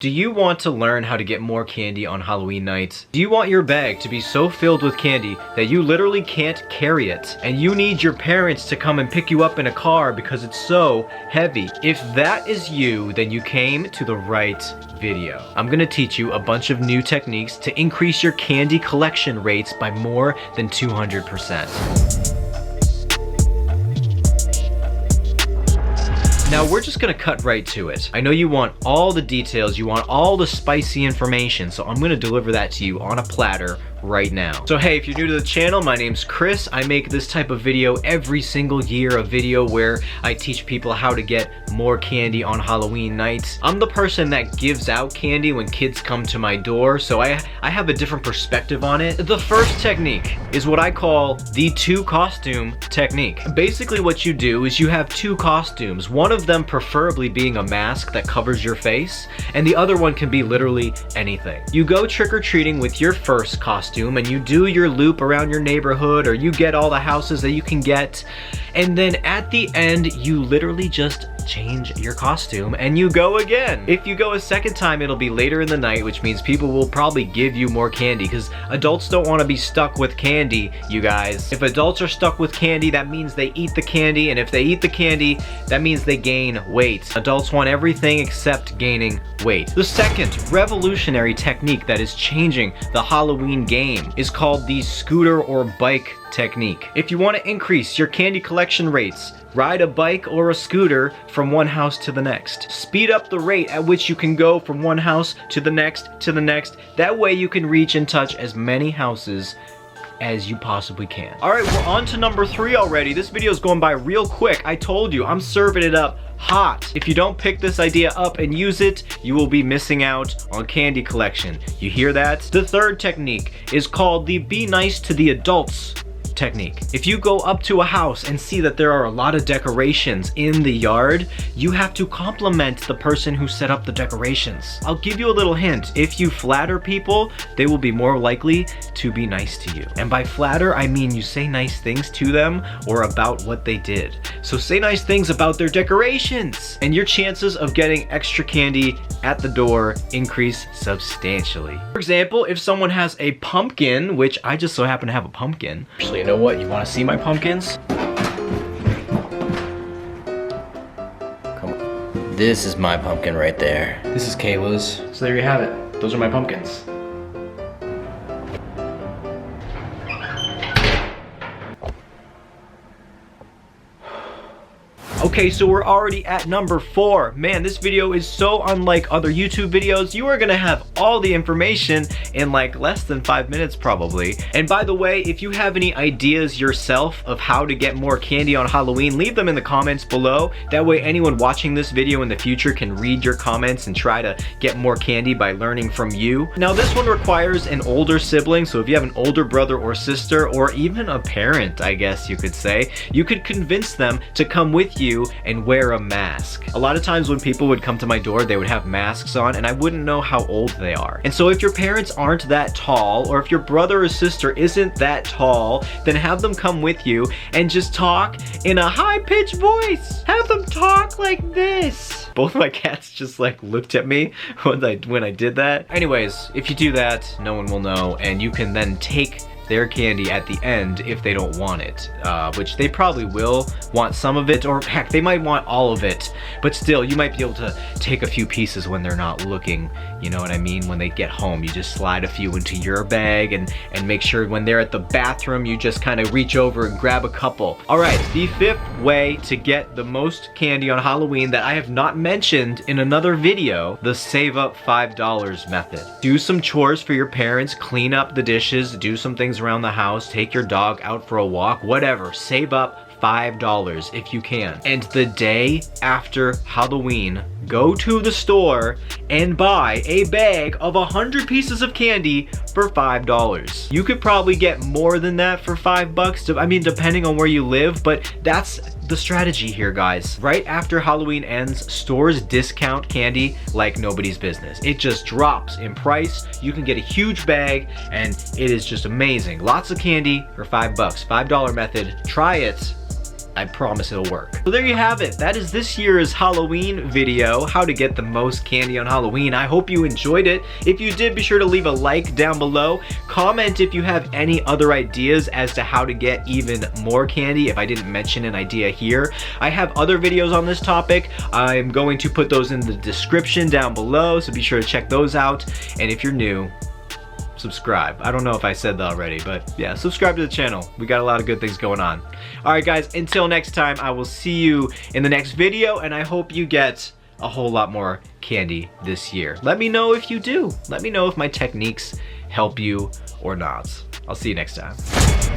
Do you want to learn how to get more candy on Halloween nights? Do you want your bag to be so filled with candy that you literally can't carry it? And you need your parents to come and pick you up in a car because it's so heavy? If that is you, then you came to the right video. I'm gonna teach you a bunch of new techniques to increase your candy collection rates by more than 200%. Now we're just gonna cut right to it. I know you want all the details, you want all the spicy information, so I'm gonna deliver that to you on a platter right now. So hey, if you're new to the channel, my name's Chris. I make this type of video every single year, a video where I teach people how to get more candy on Halloween nights. I'm the person that gives out candy when kids come to my door, so I have a different perspective on it. The first technique is what I call the two costume technique. Basically what you do is you have two costumes, one of them preferably being a mask that covers your face, and the other one can be literally anything. You go trick-or-treating with your first costume and you do your loop around your neighborhood, or you get all the houses that you can get, and then at the end you literally just change your costume and you go again. If you go a second time, it'll be later in the night, which means people will probably give you more candy because adults don't want to be stuck with candy, you guys. If adults are stuck with candy, that means they eat the candy, and if they eat the candy, that means they gain weight. Adults want everything except gaining weight. The second revolutionary technique that is changing the Halloween game is called the scooter or bike technique. If you want to increase your candy collection rates, ride a bike or a scooter from one house to the next. Speed up the rate at which you can go from one house to the next to the next. That way you can reach and touch as many houses as you possibly can. All right, we're on to number 3 already. This video is going by real quick. I told you, I'm serving it up hot. If you don't pick this idea up and use it, you will be missing out on candy collection. You hear that? The third technique is called the be nice to the adults technique. If you go up to a house and see that there are a lot of decorations in the yard, you have to compliment the person who set up the decorations. I'll give you a little hint. If you flatter people, they will be more likely to be nice to you. And by flatter, I mean you say nice things to them or about what they did. So say nice things about their decorations, and your chances of getting extra candy at the door increase substantially. For example, if someone has a pumpkin, which I just so happen to have a pumpkin. Actually, you know what? You want to see my pumpkins? Come on. This is my pumpkin right there. This is Kayla's. So there you have it. Those are my pumpkins. Okay, so we're already at number 4. Man, this video is so unlike other YouTube videos. You are gonna have all the information in like less than 5 minutes probably. And by the way, if you have any ideas yourself of how to get more candy on Halloween, leave them in the comments below. That way anyone watching this video in the future can read your comments and try to get more candy by learning from you. Now this one requires an older sibling, so if you have an older brother or sister, or even a parent, I guess you could say, you could convince them to come with you and wear a mask. A lot of times when people would come to my door, they would have masks on and I wouldn't know how old they are. And so if your parents aren't that tall, or if your brother or sister isn't that tall, then have them come with you and just talk in a high-pitched voice. Have them talk like this. Both my cats just like looked at me when I did that. Anyways, if you do that, no one will know, and you can then take their candy at the end if they don't want it, which they probably will want some of it, or heck, they might want all of it, but still, you might be able to take a few pieces when they're not looking, you know what I mean? When they get home, you just slide a few into your bag and make sure when they're at the bathroom, you just kind of reach over and grab a couple. All right, the 5th way to get the most candy on Halloween that I have not mentioned in another video, the save up $5 method. Do some chores for your parents, clean up the dishes, do some things around the house, take your dog out for a walk, whatever. Save up $5 if you can. And the day after Halloween, go to the store and buy a bag of 100 pieces of candy for $5. You could probably get more than that for $5, I mean, depending on where you live, but that's the strategy here, guys. Right after Halloween ends, stores discount candy like nobody's business. It just drops in price. You can get a huge bag and it is just amazing. Lots of candy for $5. $5 method. Try it. I promise it'll work. So there you have it. That is this year's Halloween video, how to get the most candy on Halloween. I hope you enjoyed it. If you did, be sure to leave a like down below. Comment if you have any other ideas as to how to get even more candy if I didn't mention an idea here. I have other videos on this topic. I'm going to put those in the description down below, so be sure to check those out. And if you're new, subscribe. I don't know if I said that already, but yeah, subscribe to the channel. We got a lot of good things going on. All right, guys, until next time, I will see you in the next video, and I hope you get a whole lot more candy this year. Let me know if you do. Let me know if my techniques help you or not. I'll see you next time.